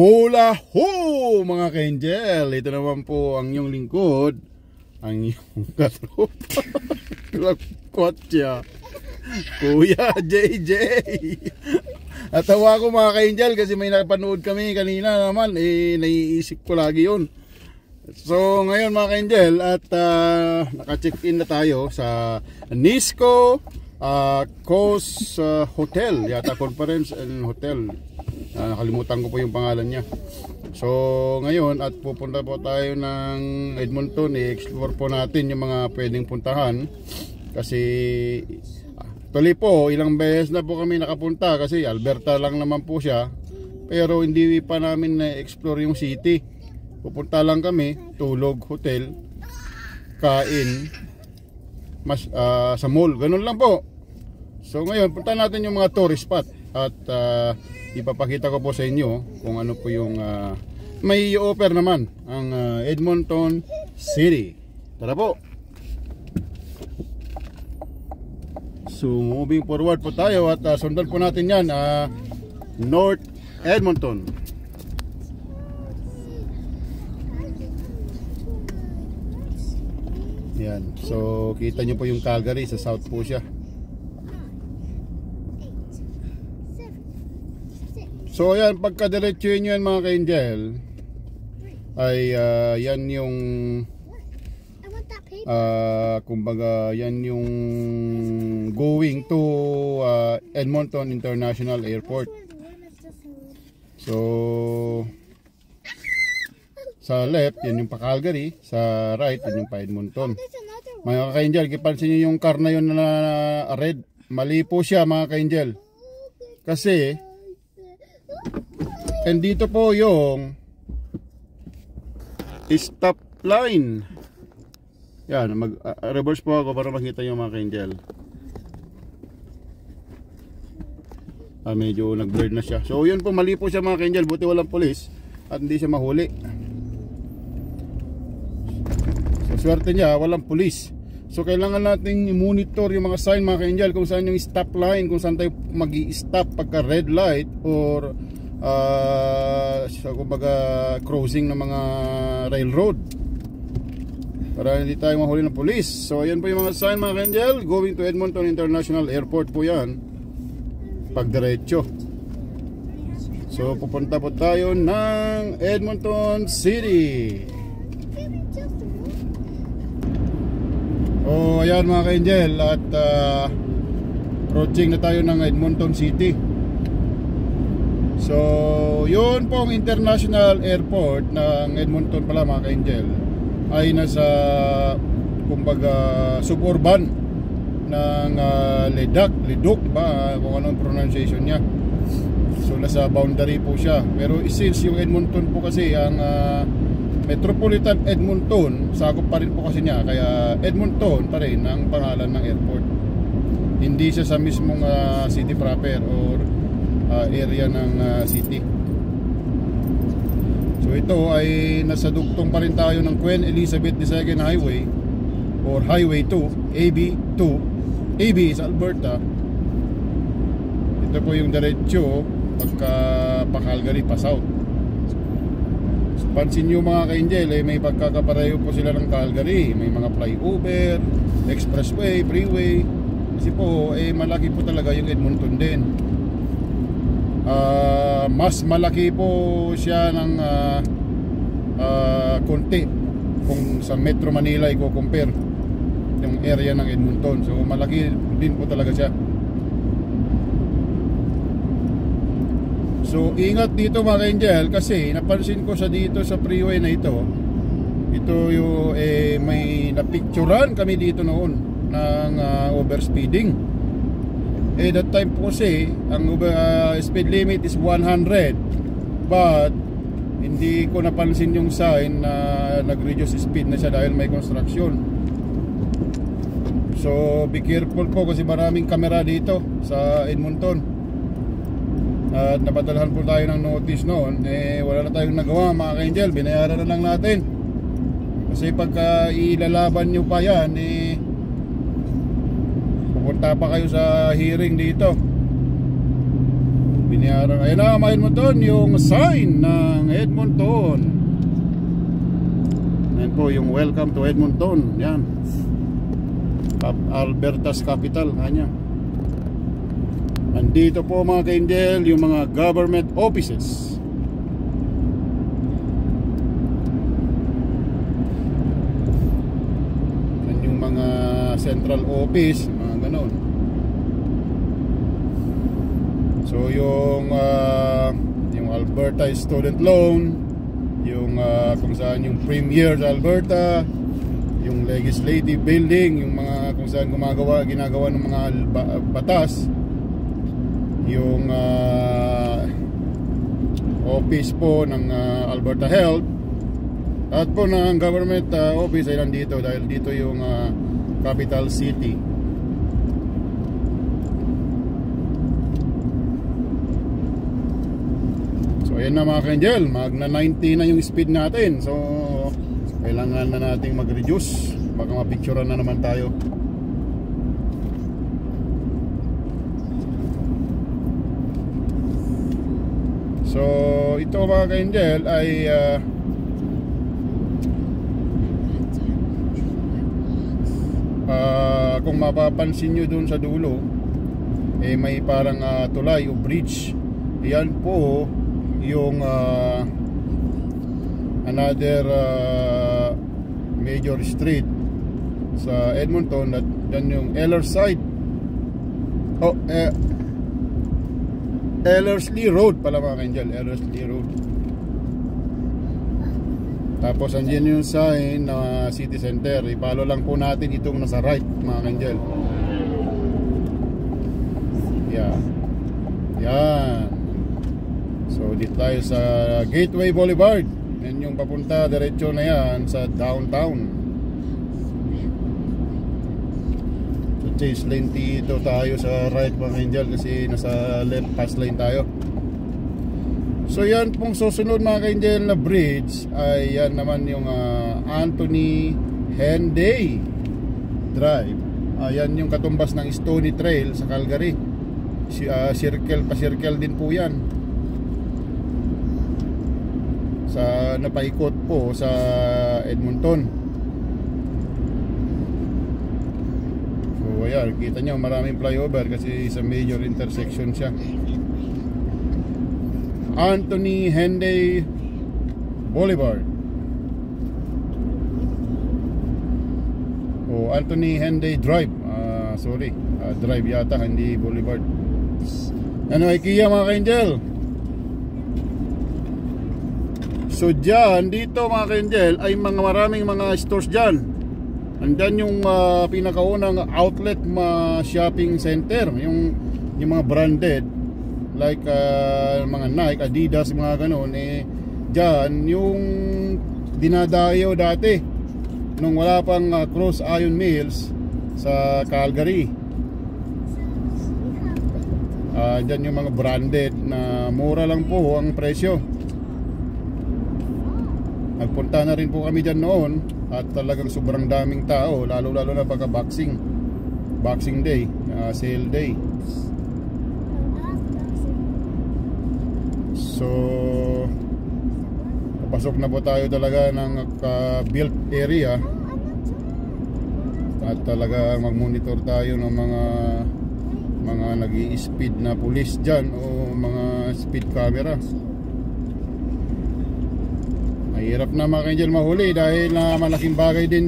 Hula ho mga ka-angel, ito naman po ang inyong lingkod, ang inyong katropa, kotya, Kuya JJ. At tawa ko mga ka-angel kasi may napanood kami kanina naman, naiisip ko lagi yun. So ngayon mga ka-angel, at naka-check in na tayo sa Nisco Coast Hotel, yata Conference and Hotel. Nakalimutan ko po yung pangalan niya. So ngayon at pupunta po tayo ng Edmonton, i-explore po natin yung mga pwedeng puntahan. Kasi tuloy po, ilang beses na po kami nakapunta kasi Alberta lang naman po siya. Pero hindi pa namin na-explore yung city. Pupunta lang kami, tulog, hotel, kain, sa mall, ganun lang po. So ngayon, punta natin yung mga tourist spot. At ipapakita ko po sa inyo kung ano po yung may i-offer naman ang Edmonton City. Tara po. So moving forward po tayo at sundan po natin yan, North Edmonton. Yan. So kita nyo po yung Calgary, sa south po siya. So ayan, pagkadiretsuhin nyo yan mga ka-angel, ay yan yung kumbaga yan yung going to Edmonton International Airport. So sa left yan yung pa Calgary, sa right yan yung pa Edmonton. Mga ka-angel, kipansin nyo yung car na yun na red, mali po siya mga ka-angel. Kasi and dito po yung stop line. Yan, mag-reverse po ako para makita yung mga ka-angel. Medyo nag-blurred na siya. So yun po, mali po siya mga ka-angel. Buti walang pulis at hindi siya mahuli. So swerte niya, walang pulis. So kailangan nating i-monitor yung mga sign mga ka-angel, kung saan yung stop line, kung saan tayo mag-i-stop pagka red light or so kumbaga crossing ng mga railroad, para hindi tayo mahuli ng police. So ayan po yung mga sign mga ka-angel, going to Edmonton International Airport po yan pagdiretso. So pupunta po tayo ng Edmonton City. Oh ayan mga ka-angel, at approaching na tayo ng Edmonton City. So yun pong international airport ng Edmonton pala mga ka-angel ay nasa kumbaga suburban ng Leduc ba kung anong pronunciation niya. So nasa boundary po siya. Pero since yung Edmonton po kasi ang Metropolitan Edmonton, sakop pa rin po kasi niya, kaya Edmonton pa rin ang pangalan ng airport. Hindi siya sa mismong city proper or area ng city. So ito ay nasa dugtong pa rin tayo ng Queen Elizabeth II Highway or Highway 2, AB2. AB is Alberta. Ito po yung diretsyo pagka pa Calgary pa south. So, pansin nyo mga ka-angel, may pagkakapareho po sila ng Calgary. May mga flyover, expressway, freeway. Kasi po malaki po talaga yung Edmonton din. Mas malaki po siya ng konti kung sa Metro Manila i-compare yung area ng Edmonton. So malaki din po talaga siya. So ingat dito mga ka-angel, kasi napansin ko sa dito sa freeway na ito yung may napicturan kami dito noon ng overspeeding. That time po kasi ang speed limit is 100, but hindi ko napansin yung sign na nag-reduce speed na siya dahil may construction. So be careful po kasi maraming kamera dito sa Edmonton. At napadalhan po tayo ng notice noon, wala na tayong nagawa mga ka-angel, binayaran na lang natin. Kasi pagka ilalaban nyo pa yan, pupunta pa kayo sa hearing dito, Binayaran. Ayun na mga Edmonton, yung sign ng Edmonton. Yan po yung welcome to Edmonton. Yan, Alberta's capital. Kanya. Andito po mga ka-Angel yung mga government offices. Yan yung mga central office, mga ganon. So yung Alberta student loan, yung kung saan yung premier sa Alberta, yung legislative building, yung mga kung saan ginagawa ng mga batas, yung office po ng Alberta Health, at po ng government office ay nandito dahil dito yung capital city. So ayan na mga ka-Angel, magna 90 na yung speed natin. So kailangan na nating mag-reduce, baka mapicturean na naman tayo. So ito mga ka-Angel ay kung mapapansin nyo dun sa dulo, may parang tulay o bridge. Yan po yung another major street sa Edmonton, at dan yung Ellerside. Ellerslie Road pala mga ka-Angel, Ellerslie Road. Tapos andyan yung sign na City Center. Ipalo lang po natin itong nasa right mga ka-Angel. Yan. So dito tayo sa Gateway Boulevard. Yan yung papunta diretso na yan sa downtown. So change lane dito tayo sa right mga Angel, kasi nasa left pass lane tayo. So yan pong susunod mga Angel na bridge ay yan naman yung Anthony Henday Drive. Yan yung katumbas ng Stony Trail sa Calgary. Circle din po yan. Sa napaikot po sa Edmonton. So ayan, kita nyo maraming flyover kasi sa major intersection siya. Anthony Henday Boulevard, o Anthony Henday Drive. Drive yata, hindi Boulevard. Ano, IKEA mga ka-Angel. So dyan, dito mga ka-Angel ay maraming mga stores dyan. Andyan yung pinakaunang outlet shopping center, yung mga branded like mga Nike, Adidas, mga ganon. Dyan yung dinadayo dati nung wala pang Cross Iron Mills sa Calgary. Dyan yung mga branded na mura lang po ang presyo. Nagpunta na rin po kami dyan noon at talagang sobrang daming tao, lalo na pagka Boxing Day, sale day. So papasok na po tayo talaga ng built area at talaga mag-monitor tayo ng mga nag-i-speed na pulis dyan o mga speed camera. Mahirap na mga ka-Angel mahuli dahil malaking bagay din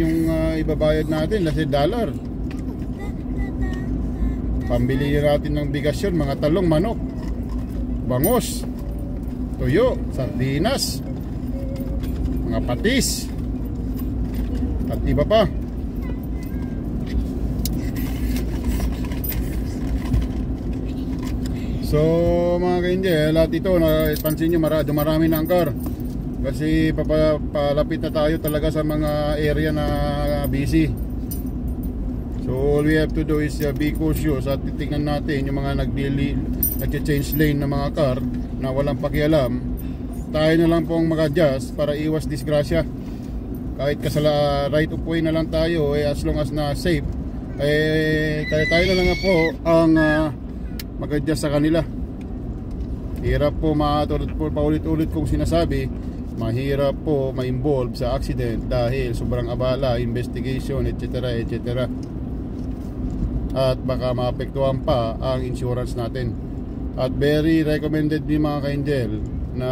yung ibabayad natin kasi dollar. Pambili natin ng bigas yun, mga talong, manok, bangos, tuyo, sardinas, mga patis at iba pa. So mga ka-Angel, lahat ito pansin nyo, marami na angkar kasi papalapit na tayo talaga sa mga area na busy. So all we have to do is be cautious at titingnan natin yung mga nag-change lane na mga car na walang pakialam. Tayo na lang pong mag-adjust para iwas disgrasya. Kahit right of way na lang tayo, as long as na safe tayo na lang nga po ang mag-adjust sa kanila. Hirap po paulit-ulit kong sinasabi, mahirap po ma-involve sa accident dahil sobrang abala, investigation, etc. etc. At baka maapektuhan pa ang insurance natin. At very recommended din mga ka-angel na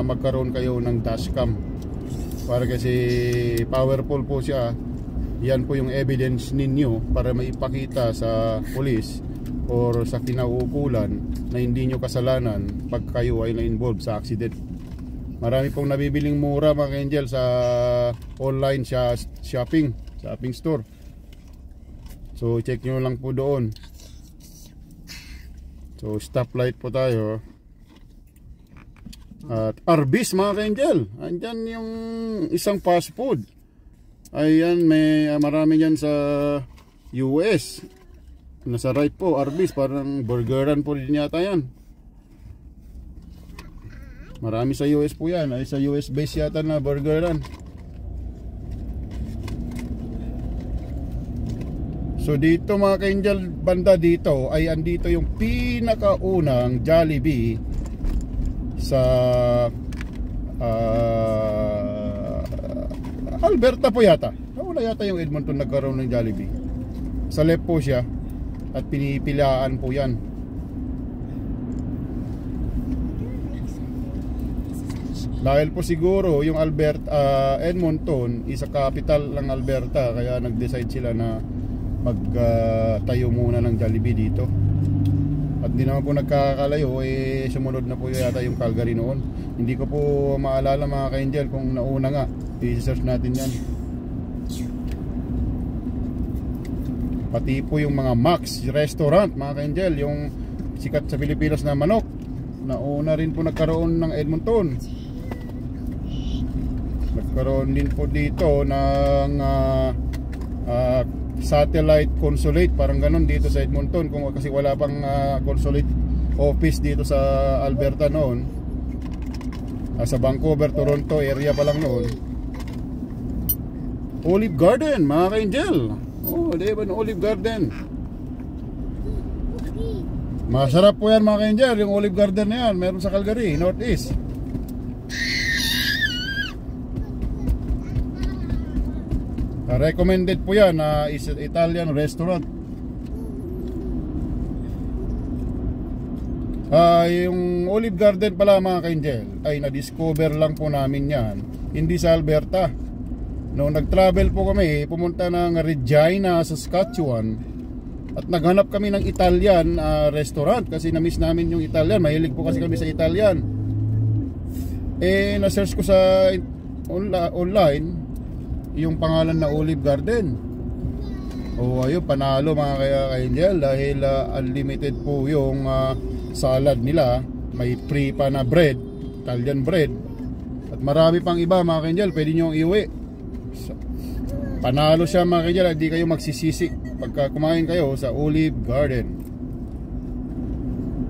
magkaroon kayo ng dashcam, para kasi powerful po siya. Yan po yung evidence ninyo para maipakita sa police or sa kinauukulan na hindi nyo kasalanan pag kayo ay na-involve sa accident. Marami pong nabibiling mura mga ka-angel sa online shopping store. So check nyo lang po doon. So stoplight po tayo. At Arby's mga ka-angel, andyan yung isang fast food. Ayan, marami yan sa US. Nasa right po, Arby's, parang burgeran po din yata yan. Marami sa US po yan, ay sa US base yata na burgeran. So dito mga ka-angel, banda dito ay andito yung pinakaunang Jollibee sa Alberta po yata. Nauna yata yung Edmonton nagkaroon ng Jollibee. Sa left po siya at pinipilaan po yan. Dahil po siguro yung Edmonton isa capital ng Alberta, kaya nag-decide sila na magtayo muna ng Jollibee dito. At di naman po nagkakalayo, sumunod na po yata yung Calgary noon. Hindi ko po maalala mga ka-angel kung nauna nga. I-search natin yan. Pati po yung mga Max Restaurant mga ka-angel, yung sikat sa Pilipinas na manok, nauna rin po nagkaroon ng Edmonton. Nagkaroon din po dito ng satellite consulate, parang ganun dito sa Edmonton, kasi wala pang consulate office dito sa Alberta noon. Sa Vancouver, Toronto area pa lang noon. Olive Garden mga ka-angel. Oh, diba na Olive Garden. Masarap po yan mga ka-angel, yung Olive Garden na yan. Meron sa Calgary, Northeast. Recommended po yan na Italian restaurant. Yung Olive Garden pala mga ka-angel ay na-discover lang po namin yan, hindi sa Alberta. Noong nag-travel po kami, pumunta ng Regina, Saskatchewan, at naghanap kami ng Italian restaurant kasi na-miss namin yung Italian. Mahilig po kasi kami sa Italian. Na-search ko sa online yung pangalan na Olive Garden. Ayun, panalo mga ka-angel dahil unlimited po yung salad nila. May free pa na bread, Italian bread, at marami pang iba mga ka-angel, pwede nyo iuwi. Panalo siya mga ka-angel, hindi kayo magsisisi pagka kumain kayo sa Olive Garden.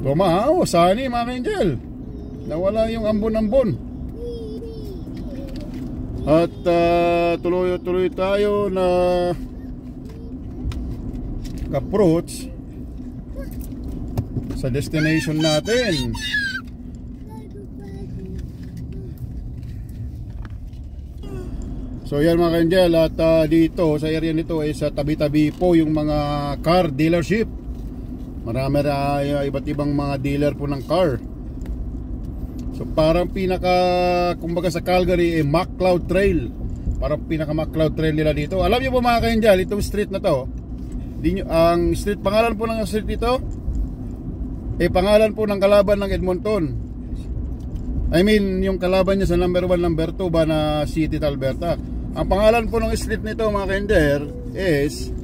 Tumao, sani mga ka-angel, nawala yung ambon-ambon. At tuloy-tuloy tayo na approach sa destination natin. So yan mga ka-angel, at dito sa area nito ay sa tabi-tabi po yung mga car dealership. Marami iba't ibang mga dealer po ng car. So parang kumbaga sa Calgary McLeod Trail. Parang McLeod Trail nila dito. Alam niyo po mga ka-angel, itong street na to, ang street, pangalan po ng street dito pangalan po ng kalaban ng Edmonton. I mean yung kalaban niya sa number 1, number 2 ba na city ta Alberta. Ang pangalan po ng street nito mga ka-angel is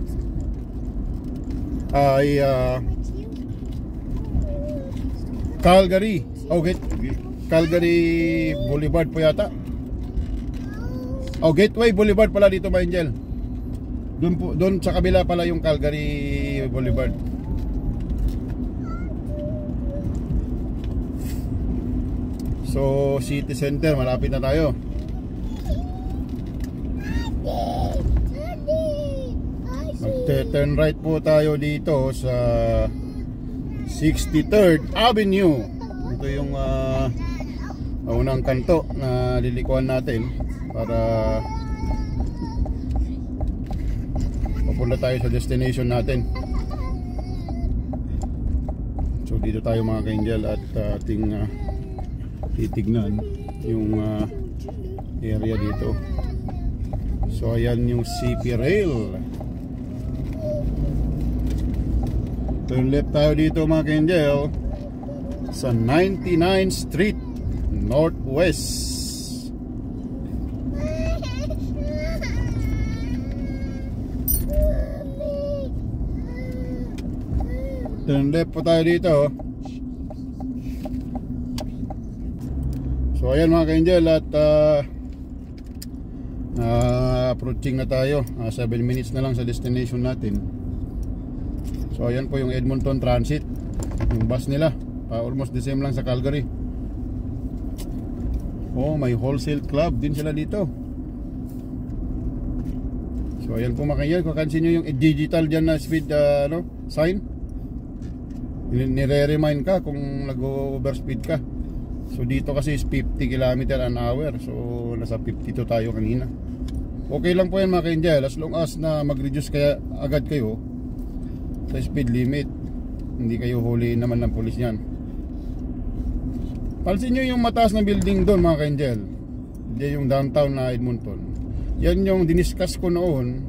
Calgary. Calgary Boulevard po yata. Gateway Boulevard pala dito mga angel. Doon sa kabila pala yung Calgary Boulevard. So city center, malapit na tayo. Turn right po tayo dito sa 63rd Avenue. Ito yung unang kanto na lilikuan natin para papunta tayo sa destination natin. So dito tayo mga ka-angel at ating titignan yung area dito. So ayan yung CP Rail. Turn left tayo dito mga ka-angel sa 99th Street Northwest. Turn left po tayo dito. So ayan mga ka-angel at approaching na tayo. 7 minutes na lang sa destination natin. So ayan po yung Edmonton Transit, yung bus nila, almost the same lang sa Calgary. Oh, may wholesale club din sila dito. So ayan po mga ka-angel, kakansin nyo yung digital dyan na speed sign. Nire-remind ka kung nag-overspeed ka. So dito kasi is 50 km an hour. So nasa 52 tayo kanina. Okay lang po yan mga ka-angel, as long as na mag-reduce kaya agad kayo sa speed limit. Hindi kayo huli naman ng pulis yan. Pansin nyo yung mataas na building doon mga ka-angel. Diyan yung downtown na Edmonton. Yan yung diniscuss ko noon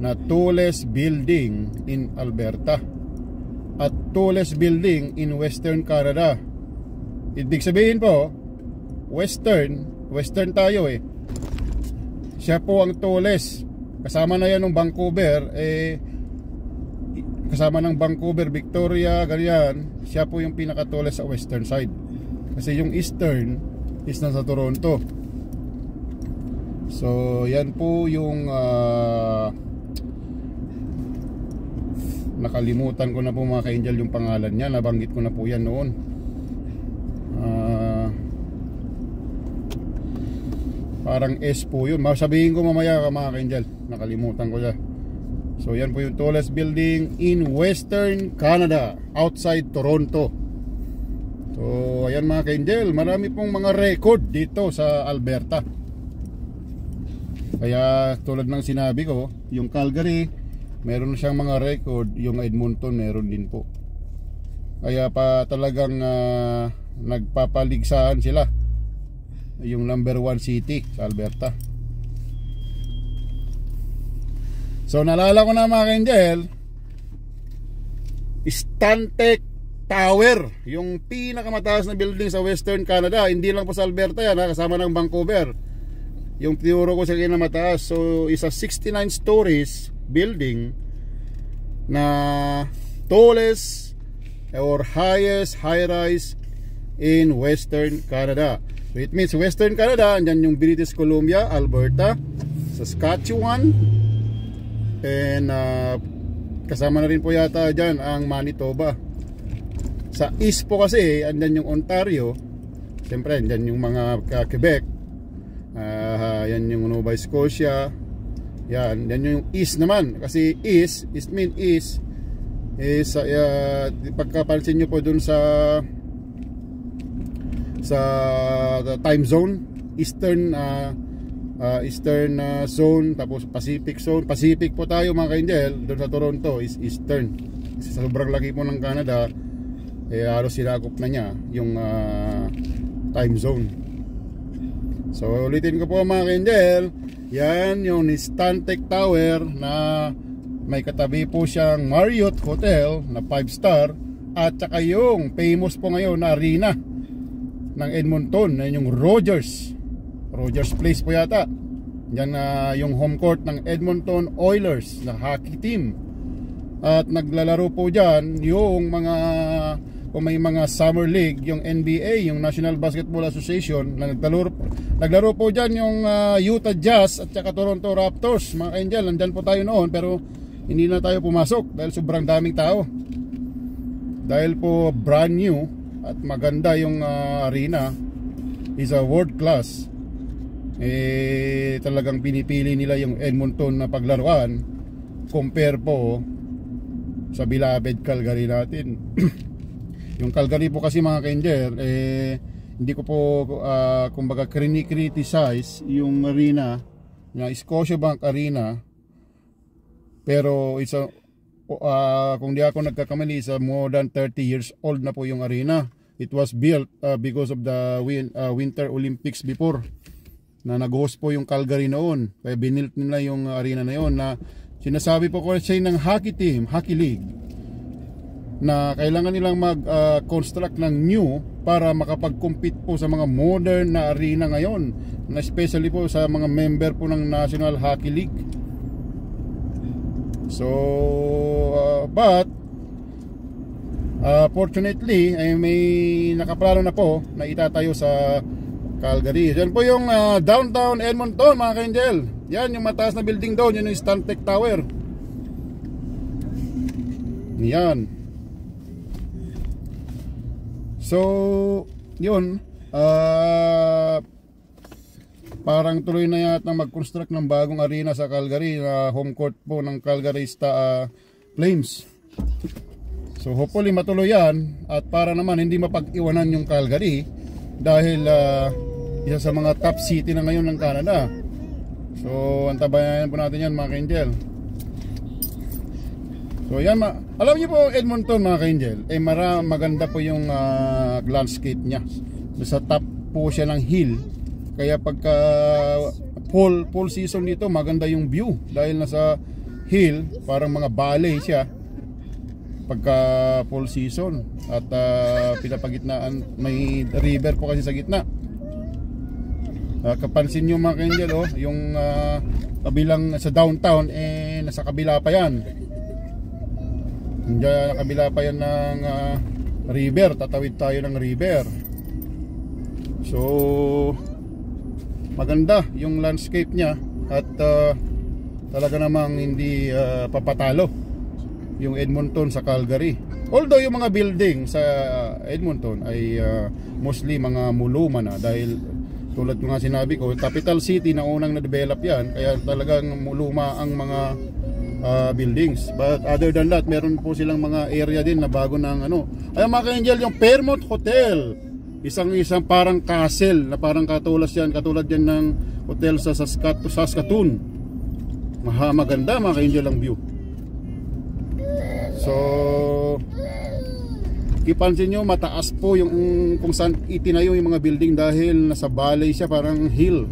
na tallest building in Alberta at tallest building in Western Canada. Ibig sabihin po, Western tayo eh. Siya po ang tallest. Kasama na yan ng Vancouver, kasama ng Vancouver, Victoria, ganyan. Siya po yung pinaka-tallest sa western side. Kasi yung eastern is nasa Toronto. So, yan po yung nakalimutan ko na po mga ka-angel yung pangalan niya. Nabanggit ko na po yan noon. Parang S po yun. Sabihin ko mamaya mga ka-angel. Nakalimutan ko siya. So yan po yung tallest building in Western Canada, outside Toronto. So ayan mga ka-angel, marami pong mga record dito sa Alberta. Kaya tulad ng sinabi ko, yung Calgary meron siyang mga record, yung Edmonton meron din po. Kaya pa talagang nagpapaligsahan sila, yung number 1 city sa Alberta. So naalala ko na mga ka-angel, Stantec Tower, yung pinakamataas na building sa Western Canada. Hindi lang po sa Alberta yan, kasama ng Vancouver. Yung tinuro ko sa na mataas. So isa 69 stories building na tallest or highest high-rise in Western Canada. So it means Western Canada, andyan yung British Columbia, Alberta, Saskatchewan, and kasama na rin po yata dyan ang Manitoba. Sa east po kasi andyan yung Ontario, siyempre andyan yung mga Quebec, yan yung Nova Scotia, yan yung east naman. Kasi east mean east is pagkapansin nyo po dun sa time zone, eastern zone, tapos Pacific zone. Pacific po tayo mga ka-angel, doon sa Toronto is eastern. Kasi sa sobrang laki po ng Canada, halos sinakop na niya yung time zone. So ulitin ko po mga ka-angel, yan yung Stantec Tower na may katabi po siyang Marriott Hotel na 5-star, at saka yung famous po ngayon na arena ng Edmonton, na yung Rogers Place po yata. Yan yung home court ng Edmonton Oilers na hockey team. At naglalaro po dyan yung mga, kung may mga summer league, yung NBA, yung National Basketball Association, na naglaro po dyan yung Utah Jazz at saka Toronto Raptors. Mga ka-angel, nandyan po tayo noon, pero hindi na tayo pumasok dahil sobrang daming tao. Dahil po brand new at maganda yung arena, is a world class. Talagang pinipili nila yung Edmonton na paglaruan compare po sa beloved Calgary natin. Yung Calgary po kasi mga ka-angel, hindi ko po kumbaga criticize yung arena na Scotiabank Arena, pero isa kung di ako nagkakamali, sa more than 30 years old na po yung arena. It was built because of the Winter Olympics before, na nag-host po yung Calgary noon, kaya binilt nila yung arena na yon, na sinasabi po ko siya ng hockey team, hockey league, na kailangan nilang mag-construct ng new para makapag-compete po sa mga modern na arena ngayon, na especially po sa mga member po ng National Hockey League. So but fortunately ay may nakaplano na po na itatayo sa Calgary. Yan po yung downtown Edmonton mga ka-angel. Yan yung mataas na building doon, yun yung Stantec Tower. Yan. So yun, parang tuloy na yata mag-construct ng bagong arena sa Calgary, na home court po ng Calgary Flames. So hopefully matuloy yan, at para naman hindi mapag-iwanan yung Calgary, dahil isa sa mga top city na ngayon ng Canada. So antabayan po natin yan mga ka-angel. So yan, alam niyo po Edmonton mga ka-angel, maganda po yung landscape niya. Sa top po siya ng hill, kaya pagka fall season dito maganda yung view, dahil nasa hill, parang mga valley siya pagka fall season. At pinapagitnaan, may river po kasi sa gitna. Kapansin nyo mga ka-angel, yung kabilang sa downtown, nasa kabila pa yan. Diyan kabila pa yan ng river, tatawid tayo ng river. So maganda yung landscape niya, at talaga namang hindi papatalo yung Edmonton sa Calgary. Although yung mga building sa Edmonton ay mostly mga muluma na, dahil tulad ko nga sinabi ko, capital city na unang na-develop yan, kaya talagang muluma ang mga buildings. But other than that, meron po silang mga area din na bago ng ay mga ka-angel, yung Fairmont Hotel, isang parang castle, na parang katulad yan ng hotel sa Saskatoon. Maganda mga ka-angel ang view. So ipansin nyo, mataas po yung kung saan itinayo yung mga building, dahil nasa valley siya, parang hill.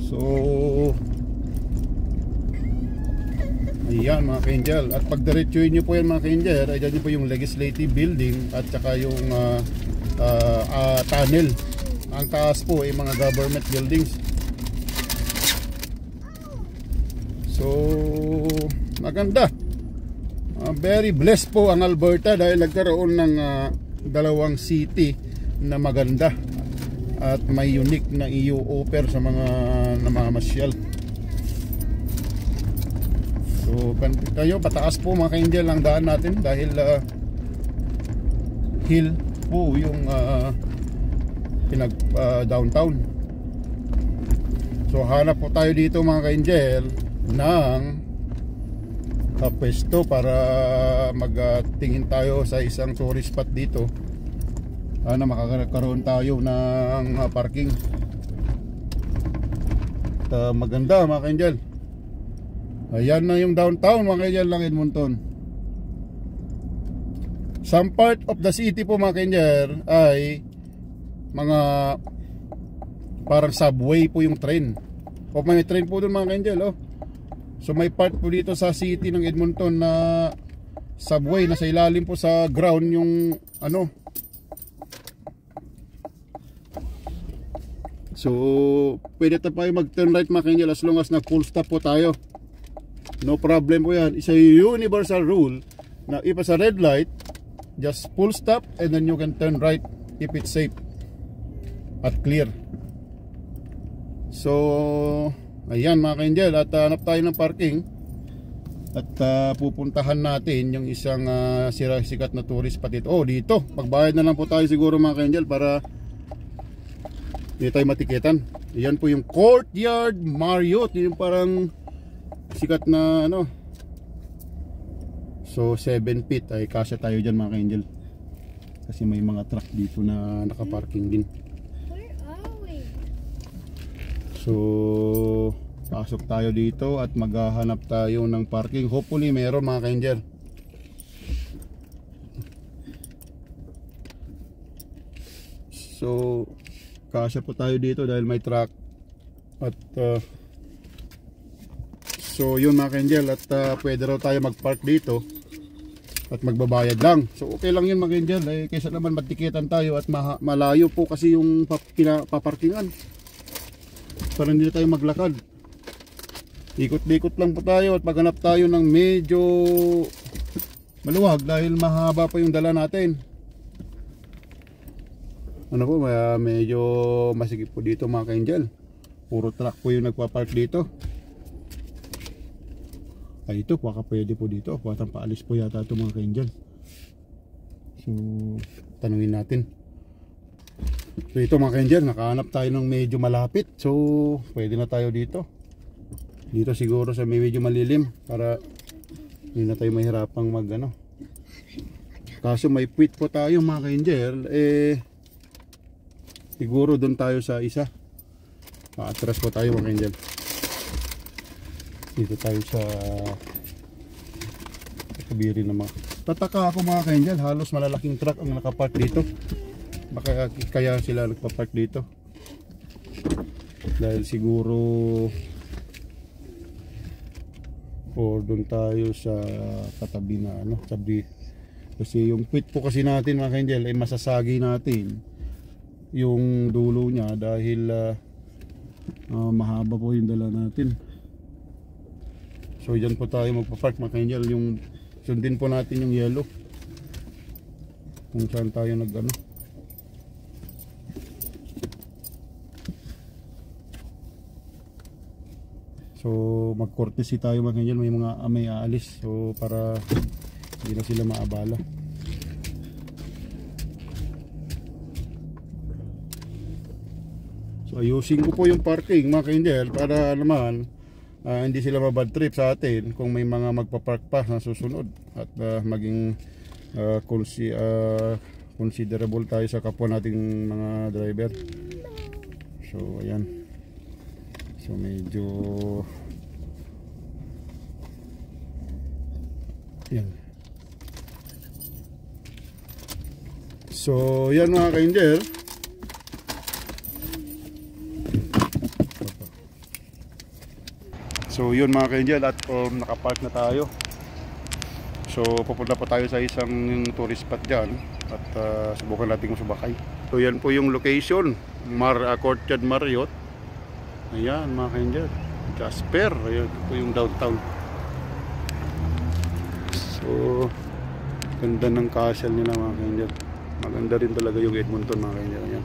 So ayan mga ka-angel, at pag diretsuhin nyo po yan mga ka-angel, ay dyan po yung legislative building, at saka yung tunnel. Ang taas po ay mga government buildings. So maganda, very blessed po ang Alberta, dahil nagkaroon ng dalawang city na maganda at may unique na EU offer sa mga namamasyal. So tayo pataas po mga ka-angel ang daan natin, dahil hill po yung downtown. So hanap po tayo dito mga ka-angel ng pwesto para magtingin tayo sa isang tourist spot dito, na makakaroon tayo ng parking. Maganda mga ka-angel. Ayan na yung downtown mga ka-angel lang Edmonton. Some part of the city po mga ka-angel ay mga parang subway po yung train, o may train po doon mga ka-angel. So may part po dito sa city ng Edmonton na subway, na sa ilalim po sa ground yung so pwede tayo mag-turn right mga ka-angel, as long as na full stop po tayo. No problem po yan. It's a universal rule na if it's a red light, just full stop and then you can turn right if it's safe at clear. So ayan mga ka-angel, at hanap tayo ng parking, at pupuntahan natin yung isang sikat na tourist spot dito. Dito, pagbayad na lang po tayo siguro mga ka-angel, para hindi tayo matikitan. Yan po yung Courtyard Marriott. Yung parang sikat na ano. So 7 feet ay kasya tayo dyan mga ka-angel. Kasi may mga truck dito na nakaparking din. Where are we? So pasok tayo dito at maghahanap tayo ng parking. Hopefully meron mga ka-angel. So kasya po tayo dito dahil may truck. At so yun mga ka-angel. At pwede raw tayo mag-park dito at magbabayad lang. So okay lang yun mga ka-angel. Kaysa naman matikitan tayo at malayo po kasi yung paparkingan. Para hindi tayo maglakad. Ikot-ikot lang po tayo at maghanap tayo ng medyo maluwag dahil mahaba pa yung dala natin. Ano po, medyo masigip po dito mga ka-angel. Puro truck po yung nagpa-park dito. Ay ito, baka pwede po dito. Patang paalis po yata ito mga ka-angel. So, tanungin natin. So ito mga ka-angel, nakahanap tayo ng medyo malapit. So, pwede na tayo dito. Dito siguro sa medyo malilim para hindi na tayo mahirapang mag ano. Kaso may puwit po tayo mga ka-angel. Siguro doon tayo sa isa. Atras po tayo mga ka-angel. Dito tayo sa kabiri na mga. Tataka ako mga ka-angel, halos malalaking truck ang nakapark dito. Baka kaya sila nagpa-park dito. Dahil siguro or doon tayo sa katabi na ano, sabi. Kasi yung puwit po kasi natin mga ka-angel ay masasagi natin yung dulo niya dahil mahaba po yung dala natin. So dyan po tayo magpa-park mga ka-angel. Yung sundin po natin yung yellow kung saan tayo nag ano. So mag-courtesy tayo mga ka-angel. May mga may aalis so para hindi na sila maabala. So ayusin ko po yung parking mga ka-angel para naman hindi sila mabad trip sa atin kung may mga magpa-park pa na susunod at maging considerable tayo sa kapwa nating mga driver. So ayan. So medyo yan. So yan mga ka-angel. So yun mga ka-angel at nakapark na tayo. So pupunta pa tayo sa isang tourist spot dyan at subukan natin sumakay. So yan po yung location, Courtyard Marriott. Ayan mga ka-angel, Jasper. Ayan po yung downtown. So ganda ng castle nila mga ka-angel. Maganda rin talaga yung Edmonton mga ka-angel. Ayan.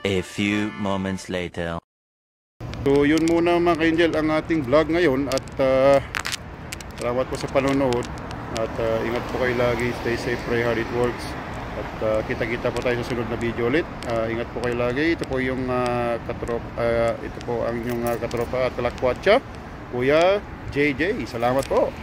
A few moments later. So yun muna mga ka-angel ang ating vlog ngayon at salamat po sa panonood at ingat po kayo lagi, stay safe, pray hard, it works at kita-kita po tayo sa sunod na video ulit. Ingat po kayo lagi. Ito po yung ito po ang inyong katropa at kalakwatsa, Kuya JJ. Salamat po.